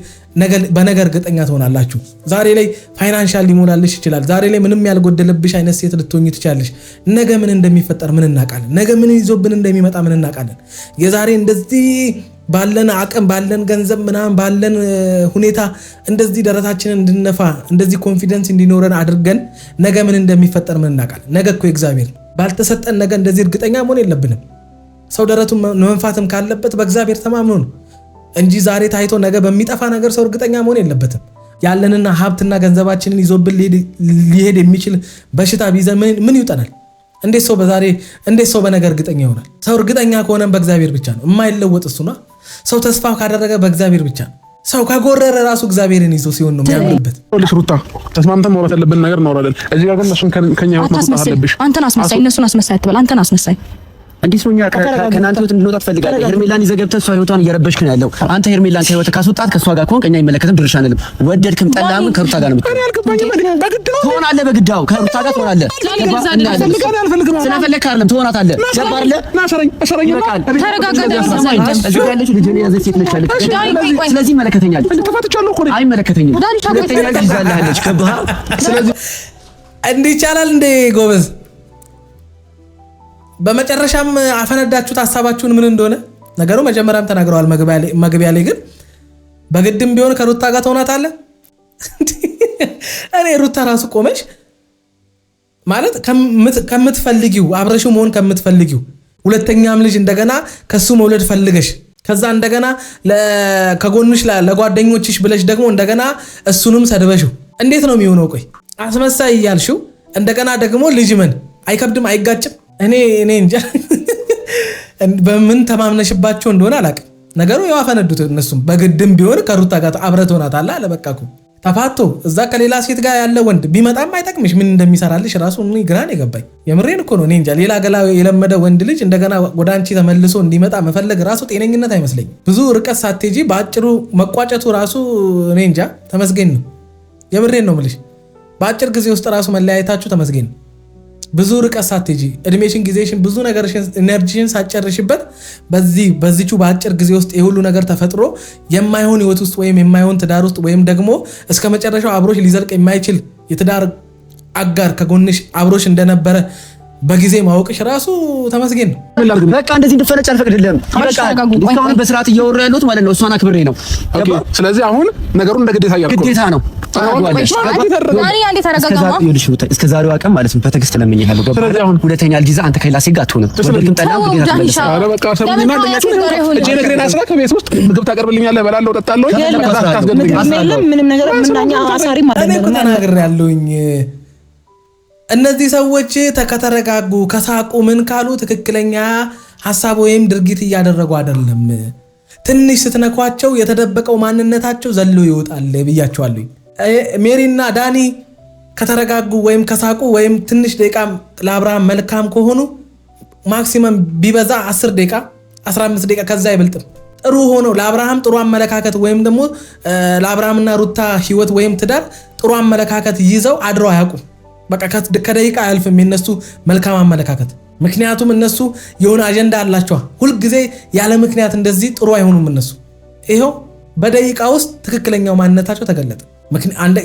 በነገር እርግጠኛ ትሆናላችሁ? ዛሬ ላይ ፋይናንሻል ሊሞላልሽ ይችላል። ዛሬ ላይ ምንም ያልጎደለብሽ አይነት ሴት ልትሆኚ ትችላለሽ። ነገ ምን እንደሚፈጠር ምን እናውቃለን? ነገ ምን ይዞብን እንደሚመጣ ምን እናውቃለን? የዛሬ እንደዚህ ባለን አቅም ባለን ገንዘብ ምናምን ባለን ሁኔታ እንደዚህ ደረታችንን እንድንነፋ እንደዚህ ኮንፊደንስ እንዲኖረን አድርገን ነገ ምን እንደሚፈጠር ምን እናውቃለን? ነገ እኮ እግዚአብሔር ባልተሰጠን ነገ እንደዚህ እርግጠኛ መሆን የለብንም። ሰው ደረቱን መንፋትም ካለበት በእግዚአብሔር ተማምኖ ነው እንጂ ዛሬ ታይቶ ነገ በሚጠፋ ነገር ሰው እርግጠኛ መሆን የለበትም። ያለንና ሀብትና ገንዘባችንን ይዞብን ሊሄድ የሚችል በሽታ ቢይዘን ምን ይውጠናል? እንዴት ሰው በነገ እርግጠኛ ይሆናል? ሰው እርግጠኛ ከሆነ በእግዚአብሔር ብቻ ነው። የማይለወጥ እሱ ነው። ሰው ተስፋ ካደረገ በእግዚአብሔር ብቻ ነው። ሰው ከጎረረ ራሱ እግዚአብሔርን ይዞ ሲሆን ነው የሚያምርበት። ሩታ ተስማምተን ማውራት ያለብን ነገር እናወራለን። እዚህ ጋር ግን እነሱን ከኛ ህይወት ማውጣት አለብሽ። አንተን አስመሳይ እነሱን አስመሳይ አትበል። አንተን አስመሳይ እንዲህ ነው። ከናንተ ህይወት እንድንወጣ ትፈልጋለህ። ሄርሜላን ይዘህ ገብተህ እሷ ህይወቷን እየረበሽክ ነው ያለው። አንተ ሄርሜላን ከህይወት ካስወጣት ከእሷ ጋር ከሆንክ እኛ አይመለከትም፣ ድርሻ አንልም። ወደድክም ጠላህም ከሩታ ጋር ነው ትሆናለህ። በግዳው ከሩታ ጋር ትሆናለህ። ስለፈለግህ አይደለም ትሆናታለህ። ስለዚህ ይመለከተኛል። አይመለከተኝም። ይዛልሃለች። ከብሃ እንዲህ ይቻላል እንደ ጎበዝ። በመጨረሻም አፈነዳችሁት ሐሳባችሁን ምን እንደሆነ ነገሩ መጀመሪያም ተናግረዋል መግቢያ ላይ። ግን በግድም ቢሆን ከሩታ ጋር ትሆናታለህ። እኔ ሩታ ራሱ ቆመሽ ማለት ከምትፈልጊው አብረሽው መሆን ከምትፈልጊው ሁለተኛም ልጅ እንደገና ከሱ መውለድ ፈልገሽ ከዛ እንደገና ከጎንሽ ለጓደኞችሽ ብለሽ ደግሞ እንደገና እሱንም ሰድበሽው እንዴት ነው የሚሆነው? ቆይ አስመሳይ እያልሽው እንደገና ደግሞ ልጅ ምን አይከብድም? አይጋጭም? እኔ እንጃ በምን ተማምነሽባቸው እንደሆነ አላውቅም። ነገሩ ያው አፈነዱት እነሱም በግድም ቢሆን ከሩታ ጋር አብረት ሆናታላ አለበቃኩ ተፋቶ እዛ ከሌላ ሴት ጋር ያለ ወንድ ቢመጣም አይጠቅምሽ። ምን እንደሚሰራልሽ ራሱ ግራን የገባኝ የምሬን እኮ ነው። እኔ እንጃ ሌላ ገላ የለመደ ወንድ ልጅ እንደገና ወደ አንቺ ተመልሶ እንዲመጣ መፈለግ ራሱ ጤነኝነት አይመስለኝም። ብዙ ርቀት ሳትሄጂ በአጭሩ መቋጨቱ ራሱ እኔ እንጃ ተመስገን ነው። የምሬን ነው የምልሽ። በአጭር ጊዜ ውስጥ ራሱ መለያየታችሁ ተመስገን ነው። ብዙ ርቀት ሳትሄጂ እድሜሽን፣ ጊዜሽን፣ ብዙ ነገርሽን፣ ኢነርጂሽን ሳትጨርሽበት በዚቹ በአጭር ጊዜ ውስጥ የሁሉ ነገር ተፈጥሮ የማይሆን ህይወት ውስጥ ወይም የማይሆን ትዳር ውስጥ ወይም ደግሞ እስከ መጨረሻው አብሮሽ ሊዘልቅ የማይችል የትዳር አጋር ከጎንሽ አብሮሽ እንደነበረ በጊዜ ማወቅሽ ራሱ ተመስገን ነው። በቃ እንደዚህ እንድፈለጭ አልፈቅድልህም። በቃ እስካሁን በስርዓት እያወሩ ያሉት ማለት ነው እሷን አክብሬ ነው። ስለዚህ አሁን ነገሩን እንደ ግዴታ ያልኩት ግዴታ ነው። እስከ ዛሬዋ ቀን ማለት ነው በትዕግስት ለምኜሃለሁ። ስለዚህ አሁን ሁለተኛ ልጅ ይዘህ አንተ ከሌላ ሴት ጋር አትሆንም። ወደድክም ጠላህም ግዴታ ትመለሳለህ። ኧረ በቃ ሰምኝና እጄ ነግሬን አስራ ከቤት ውስጥ ምግብ ታቀርብልኛለህ፣ እበላለሁ፣ እጠጣለሁ። ምንም ነገር ምናኛ አሳሪ ማለት ነው ተናግሬያለሁኝ። እነዚህ ሰዎች ከተረጋጉ ከሳቁ ምን ካሉ ትክክለኛ ሐሳብ ወይም ድርጊት እያደረጉ አይደለም። ትንሽ ስትነኳቸው የተደበቀው ማንነታቸው ዘሎ ይወጣል ብያቸዋለሁ። ሜሪና ዳኒ ከተረጋጉ ወይም ከሳቁ ወይም ትንሽ ደቂቃ ለአብርሃም መልካም ከሆኑ ማክሲመም ቢበዛ 10 ደቂቃ 15 ደቂቃ ከዛ አይበልጥም። ጥሩ ሆኖ ለአብርሃም ጥሩ አመለካከት ወይም ደግሞ ለአብርሃምና ሩታ ህይወት ወይም ትዳር ጥሩ አመለካከት ይዘው አድረው አያውቁም። በቃ ከደቂቃ አያልፍም የነሱ መልካም አመለካከት። ምክንያቱም እነሱ የሆነ አጀንዳ አላቸው። ሁል ጊዜ ያለ ምክንያት እንደዚህ ጥሩ አይሆኑም እነሱ። ይሄው በደቂቃ ውስጥ ትክክለኛው ማንነታቸው ተገለጠ።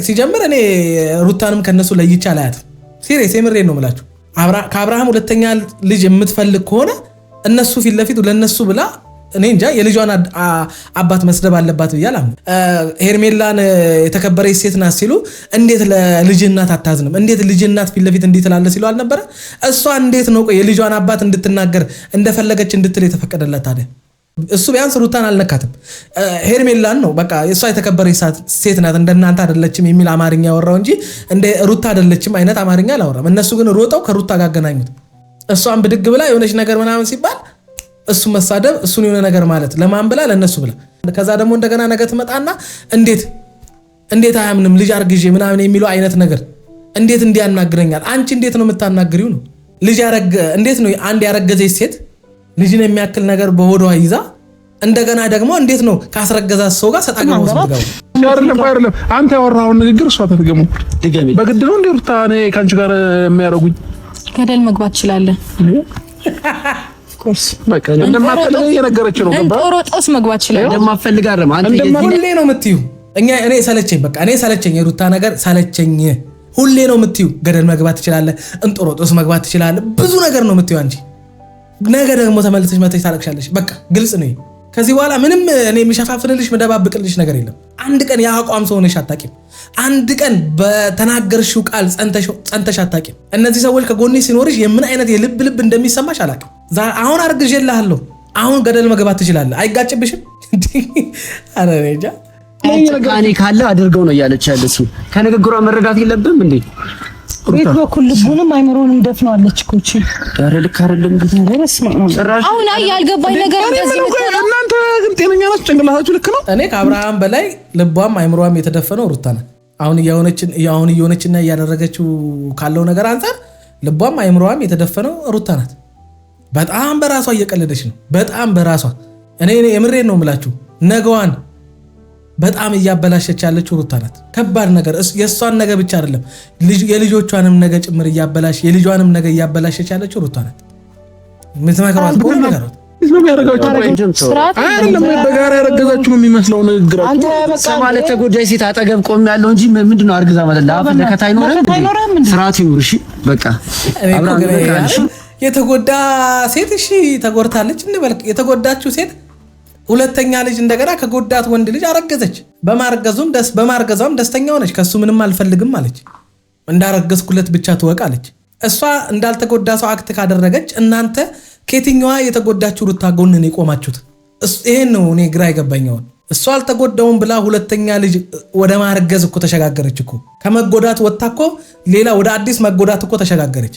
ሲጀምር እኔ ሩታንም ከነሱ ለይቻ አላያትም። ሲሪየስ የምሬን ነው የምላችሁ። ከአብርሃም ሁለተኛ ልጅ የምትፈልግ ከሆነ እነሱ ፊት ለፊት ለነሱ ብላ እኔ እንጃ የልጇን አባት መስደብ አለባት ብያለሁ። ሄርሜላን የተከበረች ሴት ናት ሲሉ እንዴት ለልጅ እናት አታዝንም? እንዴት ልጅ እናት ፊት ለፊት እንዴት ላለ ሲሉ አልነበረ? እሷ እንዴት ነው የልጇን አባት እንድትናገር እንደፈለገች እንድትል የተፈቀደላት ታዲያ? እሱ ቢያንስ ሩታን አልነካትም። ሄርሜላን ነው በቃ እሷ የተከበረች ሴት ናት እንደናንተ አይደለችም የሚል አማርኛ ያወራው እንጂ እንደ ሩታ አይደለችም አይነት አማርኛ አላወራም። እነሱ ግን ሮጠው ከሩታ ጋር አገናኙት። እሷን ብድግ ብላ የሆነች ነገር ምናምን ሲባል እሱ መሳደብ እሱን የሆነ ነገር ማለት ለማን ብላ ለነሱ ብላ ከዛ ደግሞ እንደገና ነገ ትመጣና እንዴት አያምንም ልጅ አርግዤ ምናምን የሚለው አይነት ነገር እንዴት እንዲያናግረኛል? አንቺ እንዴት ነው የምታናግሪው ነው? ልጅ እንዴት ነው አንድ ያረገዘች ሴት ልጅን የሚያክል ነገር በሆዷ ይዛ እንደገና ደግሞ እንዴት ነው ካስረገዛት ሰው ጋር ሰጣገው ወስደው አይደለም አንተ ያወራውን ንግግር እሷ ተተገሙ በግድ ነው እንዴ ሩታ እኔ ካንቺ ጋር የሚያረጉኝ ገደል መግባት ትችላለህ። በቃ እንደማፈልግ እየነገረች ነው። ጦስ መግባት ይችላል። እንደማፈልግ አይደለም አንተ ሁሌ ነው የምትዩ። እኔ ሰለቸኝ፣ በቃ እኔ ሰለቸኝ፣ የሩታ ነገር ሰለቸኝ። ሁሌ ነው የምትዩ። ገደል መግባት ትችላለህ፣ እንጦሮጦስ መግባት ትችላለህ፣ ብዙ ነገር ነው የምትዩ አንቺ። ነገ ደግሞ ተመልሰሽ መተሽ ታለቅሻለሽ። በቃ ግልጽ ነው። ከዚህ በኋላ ምንም እኔ የሚሸፋፍንልሽ መደባብቅልሽ ነገር የለም። አንድ ቀን የአቋም ሰው ሆነሽ አታውቂም። አንድ ቀን በተናገርሽው ቃል ጸንተሽ አታውቂም። እነዚህ ሰዎች ከጎንሽ ሲኖርሽ የምን አይነት የልብ እንደሚሰማሽ አላውቅም። አሁን አርግዤልሃለሁ፣ አሁን ገደል መግባት ትችላለህ። አይጋጭብሽም? አረ ነጃ እኔ ካለ አድርገው ነው እያለች ያለችው። ከንግግሯ መረዳት የለብም እንዴ? ቤት በኩል ልቡንም አይምሮንም ደፍነዋለች እኮ እቺ። ዳር ልክ አይደለም እንግዲህ ጭራሽ አሁን ያልገባኝ ነገር እንደዚህ ነው። እናንተ ግን ጤነኛ ናችሁ? ጭንቅላታችሁ ልክ ነው። እኔ ከአብርሃም በላይ ልቧም አይምሮም የተደፈነው ሩታ ናት። አሁን እየሆነችና እያደረገችው ካለው ነገር አንፃር ልቧም አይምሮም የተደፈነው ሩታ ናት። በጣም በራሷ እየቀለደች ነው። በጣም በራሷ እኔ የምሬን ነው የምላችሁ። ነገዋን በጣም እያበላሸች ያለችው ሩታ ናት። ከባድ ነገር የእሷን ነገ ብቻ አይደለም የልጆቿንም ነገ ጭምር የልጇንም ነገ እያበላሸች ያለችው ሩታ ናት። ምትመክሯት ሁሉ ነገር ነው በጋራ ያረገዛችሁ ነው የሚመስለው ንግግራችሁ። ማለት ተጎዳይ ሴት አጠገብ ቆም ያለው እንጂ ምንድነው አርግዛ ማለት ለአፍ ለከታ አይኖርም። ስርዓት ይኑር። እሺ በቃ የተጎዳ ሴት እሺ ተጎድታለች እንበል። የተጎዳችው ሴት ሁለተኛ ልጅ እንደገና ከጎዳት ወንድ ልጅ አረገዘች። በማርገዟም ደስተኛ ሆነች። ከሱ ምንም አልፈልግም አለች። እንዳረገዝኩለት ብቻ ትወቃለች። እሷ እንዳልተጎዳ ሰው አክት ካደረገች እናንተ ከየትኛዋ የተጎዳችሁ ሩታ ጎን ነው የቆማችሁት? ይሄን ነው እኔ ግራ የገባኝ። እሷ አልተጎዳውም ብላ ሁለተኛ ልጅ ወደ ማርገዝ እኮ ተሸጋገረች እኮ። ከመጎዳት ወጣ እኮ ሌላ ወደ አዲስ መጎዳት እኮ ተሸጋገረች።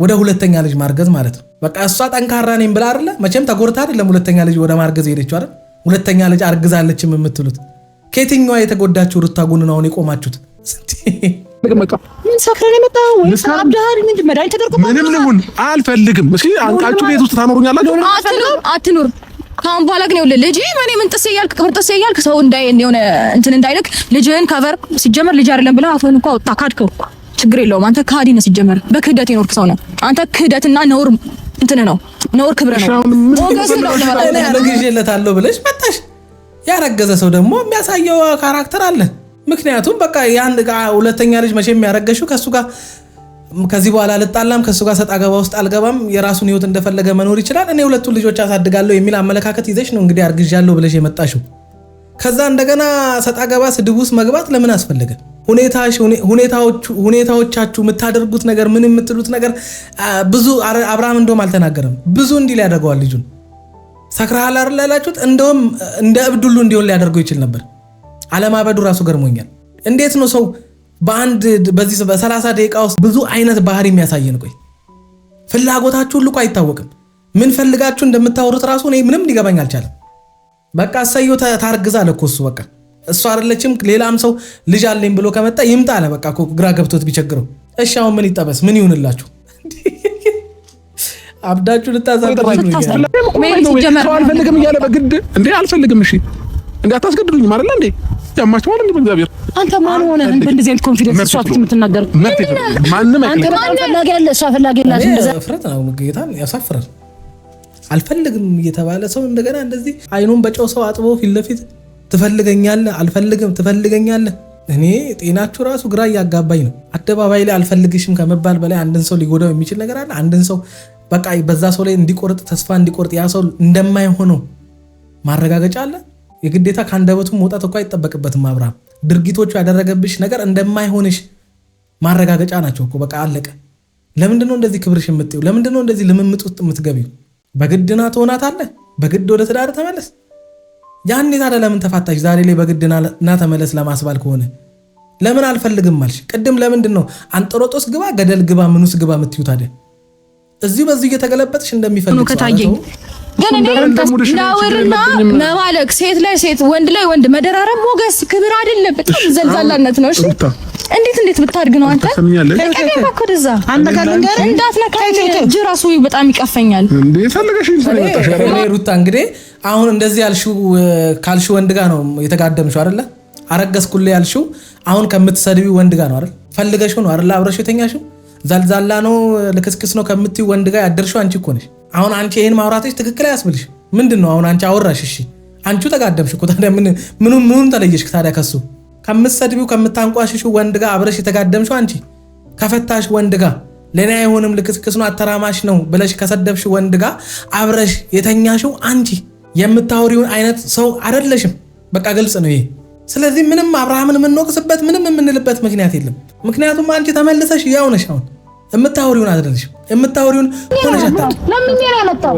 ወደ ሁለተኛ ልጅ ማርገዝ ማለት ነው። በቃ እሷ ጠንካራ ነኝ ብላ አይደለ? መቼም ተጎድታ አይደለም ሁለተኛ ልጅ ወደ ማርገዝ ሄደችው አይደል? ሁለተኛ ልጅ አርግዛለችም የምትሉት ከየትኛዋ የተጎዳችሁ ሩታ ጎን ነው የቆማችሁት? ምን ሰክረን የመጣው ወይስ አብዳሪ ምን መድኃኒት ተደርጎ ምንም ልሁን አልፈልግም። እሺ አንቃችሁ ቤት ውስጥ ታኖሩኛላችሁ። አትኑር። ካሁን በኋላ ግን ይኸውልህ ልጅ ማን ምን ጥሴ ያልክ ክብር ጥሴ ያልክ ሰው የሆነ እንትን እንዳይልክ ልጅህን ከቨር ሲጀመር ልጅ አይደለም ብለህ አፈን እንኳን ወጣ ካድከው ችግር የለውም። አንተ ካዲ ነህ ሲጀመር በክህደት የኖርክ ሰው ነህ አንተ። ክህደትና ነውር እንትን ነው ነውር ክብር ነው ሞገስ ነው ለማለት ነው። ያረግዤለታለሁ ብለሽ መጣሽ። ያረገዘ ሰው ደግሞ የሚያሳየው ካራክተር አለ። ምክንያቱም በቃ ያን ሁለተኛ ልጅ መቼም ያረገሽው ከሱ ጋር ከዚህ በኋላ ልጣላም ከሱ ጋር ሰጣ ገባ ውስጥ አልገባም የራሱን ህይወት እንደፈለገ መኖር ይችላል እኔ ሁለቱን ልጆች አሳድጋለሁ የሚል አመለካከት ይዘሽ ነው እንግዲህ አርግዣለሁ ብለሽ የመጣሽው። ከዛ እንደገና ሰጣ ገባ ስድብ ውስጥ መግባት ለምን አስፈለገ? ሁኔታዎቻችሁ የምታደርጉት ነገር ምን የምትሉት ነገር ብዙ አብርሃም እንደውም አልተናገረም። ብዙ እንዲል ያደርገዋል ልጁን። ሰክራሃል አይደል ያላችሁት? እንደውም እንደ እብድ ሁሉ እንዲሆን ሊያደርገው ይችል ነበር። አለማበዱ ራሱ ገርሞኛል። እንዴት ነው ሰው በዚህ በ30 ደቂቃ ውስጥ ብዙ አይነት ባህሪ የሚያሳየን? ቆይ ፍላጎታችሁ ሁሉ እኮ አይታወቅም። ምን ፈልጋችሁ እንደምታወሩት ራሱ እኔ ምንም ሊገባኝ አልቻለም። በቃ እሰየው ታርግዛለህ እኮ እሱ በቃ እሱ አይደለችም ሌላም ሰው ልጅ አለኝ ብሎ ከመጣ ይምጣ አለ። በቃ እኮ ግራ ገብቶት ቢቸግረው እሺ አሁን ምን ይጠበስ ምን ይሁንላችሁ? አብዳችሁ ልታዛብሩ አልፈልግም እያለ በግድ እንዴ አልፈልግም እሺ እንዴ አታስገድዱኝም አይደል እንዴ ያማችሁ ማለት ነው። እግዚአብሔር አንተ ማን ሆነ እንደዚህ አይነት ኮንፊደንስ ሷት የምትናገር ማንም አንተ ፈላጊ ያለ እሷ ፈላጊ ያለ እንደዛ ፍረት ነው ጌታን ያሳፍራል። አልፈልግም እየተባለ ሰው እንደገና እንደዚህ አይኑን በጨው ሰው አጥቦ ፊት ለፊት ትፈልገኛለህ አልፈልግም ትፈልገኛለህ። እኔ ጤናችሁ ራሱ ግራ እያጋባኝ ነው። አደባባይ ላይ አልፈልግሽም ከመባል በላይ አንድን ሰው ሊጎዳው የሚችል ነገር አለ? አንድን ሰው በቃ በዛ ሰው ላይ እንዲቆርጥ ተስፋ እንዲቆርጥ ያ ሰው እንደማይሆነው ማረጋገጫ አለ? የግዴታ ካንደበቱ መውጣት እኮ አይጠበቅበትም። አብርሃም ድርጊቶቹ ያደረገብሽ ነገር እንደማይሆንሽ ማረጋገጫ ናቸው እኮ በቃ አለቀ። ለምንድነው እንደዚህ ክብርሽ የምትይው? ለምንድነው እንደዚህ ልምምጥ ውስጥ የምትገቢው? በግድና ትሆናታለህ። በግድ ወደ ትዳር ተመለስ። ያኔ ታዲያ ለምን ተፋታሽ? ዛሬ ላይ በግድና ተመለስ ለማስባል ከሆነ ለምን አልፈልግም አልሽ? ቅድም ለምንድነው አንጠሮጦስ ግባ ገደል ግባ ምኑስ ግባ የምትይው ታዲያ? እዚሁ በዚሁ እየተገለበጥሽ እንደሚፈልግ ከታየኝ ግን እኔ ናውርና መባለቅ ሴት ላይ ሴት ወንድ ላይ ወንድ መደራረብ ሞገስ ክብር አይደለም፣ በጣም ዘልዛላነት ነው። እሺ እንዴት ብታድግ ነው አንተ? ከቀኝ ባኮደዛ አንተ ጋር እንዳትነካኝ እጅ ራሱ በጣም ይቀፈኛል። እንዴ ፈልገሽ ይሰለታሽ ሩታ እንግዲህ አሁን እንደዚህ ያልሽው ካልሽው ወንድ ጋር ነው የተጋደምሽው አይደለ? አረገዝኩልህ ያልሽው አሁን ከምትሰድቢው ወንድ ጋር ነው አይደል? ፈልገሽው ነው አይደል? አብረሽው የተኛሽው ዘልዛላ ነው ልክስክስ ነው ከምትይው ወንድ ጋር ያደርሽው አንቺ እኮ ነሽ። አሁን አንቺ ይሄን ማውራትሽ ትክክል አያስብልሽ። ምንድነው አሁን አንቺ አወራሽ? እሺ አንቺው ተጋደምሽ እኮ ታዲያ ምኑን ተለየሽ ታዲያ? ከሱ ከምትሰድቢው ከምታንቋሽሽው ወንድ ጋር አብረሽ የተጋደምሽው አንቺ። ከፈታሽ ወንድ ጋር ለኔ አይሆንም ልክስክስ ነው አተራማሽ ነው ብለሽ ከሰደብሽ ወንድ ጋር አብረሽ የተኛሽው አንቺ። የምታወሪውን አይነት ሰው አይደለሽም። በቃ ግልጽ ነው ይሄ። ስለዚህ ምንም አብርሃምን የምንወቅስበት ምንም የምንልበት ምክንያት የለም። ምክንያቱም አንቺ ተመልሰሽ ያው ነሽ። አሁን የምታወሪውን አይደለሽም። የምታወሪውን ሆነሽ አጣጥ ለምን ነው ያመጣው?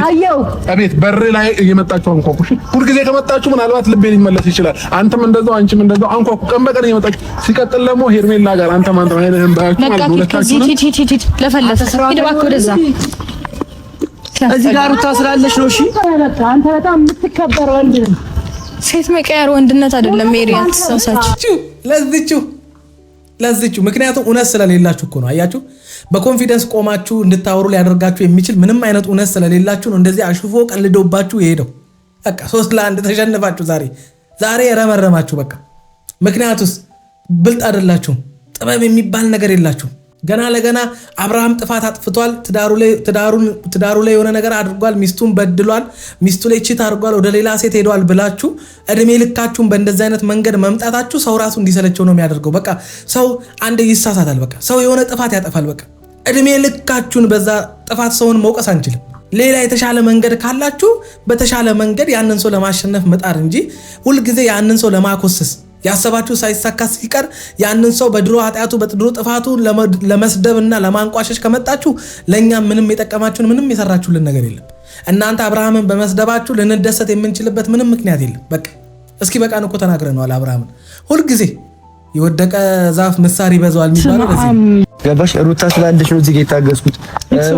አየው አቤት በር ላይ እየመጣችሁ አንኳኩሽ። ሁልጊዜ ከመጣችሁ ምናልባት ልቤ ሊመለስ ይችላል። አንተም እንደዛው አንቺም እንደዛው አንኳኩ። ቀን በቀን እየመጣችሁ ሲቀጥል ደግሞ ሄርሜላ ጋር አንተ ማን ተማይነህም ባያችሁ ማለት ነው። ለፈለሰ ሂድ እባክህ ወደዛ። እዚህ ጋር ሩታ ስላለሽ ነው። እሺ አንተ በጣም የምትከበር ወንድ ነህ። ሴት መቀየር ወንድነት አይደለም። ሜሪያት ሰሳችሁ ለዚችው ምክንያቱም እውነት ስለሌላችሁ እኮ ነው። አያችሁ በኮንፊደንስ ቆማችሁ እንድታወሩ ሊያደርጋችሁ የሚችል ምንም አይነት እውነት ስለሌላችሁ ነው እንደዚህ አሽፎ ቀልዶባችሁ የሄደው። በቃ 3-1 ተሸንፋችሁ ዛሬ የረመረማችሁ በቃ። ምክንያቱስ ብልጥ አይደላችሁም። ጥበብ የሚባል ነገር የላችሁ። ገና ለገና አብርሃም ጥፋት አጥፍቷል፣ ትዳሩ ላይ የሆነ ነገር አድርጓል፣ ሚስቱን በድሏል፣ ሚስቱ ላይ ቺት አድርጓል፣ ወደ ሌላ ሴት ሄዷል ብላችሁ እድሜ ልካችሁን በእንደዚህ አይነት መንገድ መምጣታችሁ ሰው ራሱ እንዲሰለቸው ነው የሚያደርገው። በቃ ሰው አንዴ ይሳሳታል። በቃ ሰው የሆነ ጥፋት ያጠፋል። በቃ እድሜ ልካችሁን በዛ ጥፋት ሰውን መውቀስ አንችልም። ሌላ የተሻለ መንገድ ካላችሁ በተሻለ መንገድ ያንን ሰው ለማሸነፍ መጣር እንጂ ሁልጊዜ ያንን ሰው ለማኮሰስ ያሰባችሁ ሳይሳካ ሲቀር ያንን ሰው በድሮ ኃጢአቱ በድሮ ጥፋቱ ለመስደብና ለማንቋሸሽ ከመጣችሁ ለኛ ምንም የጠቀማችሁን ምንም የሰራችሁልን ነገር የለም። እናንተ አብርሃምን በመስደባችሁ ልንደሰት የምንችልበት ምንም ምክንያት የለም። በቃ እስኪ በቃን እኮ ተናግረነዋል። አብርሃምን ሁልጊዜ የወደቀ ዛፍ ምሳር ይበዛዋል የሚባለው ለዚህ ገባሽ? ሩታ ስላለሽ ነው እዚህ ጋር የታገስኩት።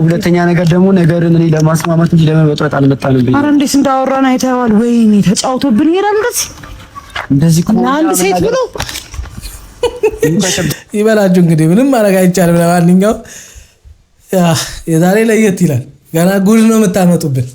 ሁለተኛ ነገር ደግሞ ነገርን እኔ ለማስማማት እንጂ ለመበጥበጥ አልመጣንብኝ። ኧረ እንዴት እንዳወራን አይተዋል። ወይኔ ተጫውቶብን ይሄዳል እንደዚህ አንድ ሴት ብሎ ይበላችሁ። እንግዲህ ምንም ማድረግ አይቻልም። ለማንኛውም የዛሬ ለየት ይላል። ገና ጉድ ነው የምታመጡብን።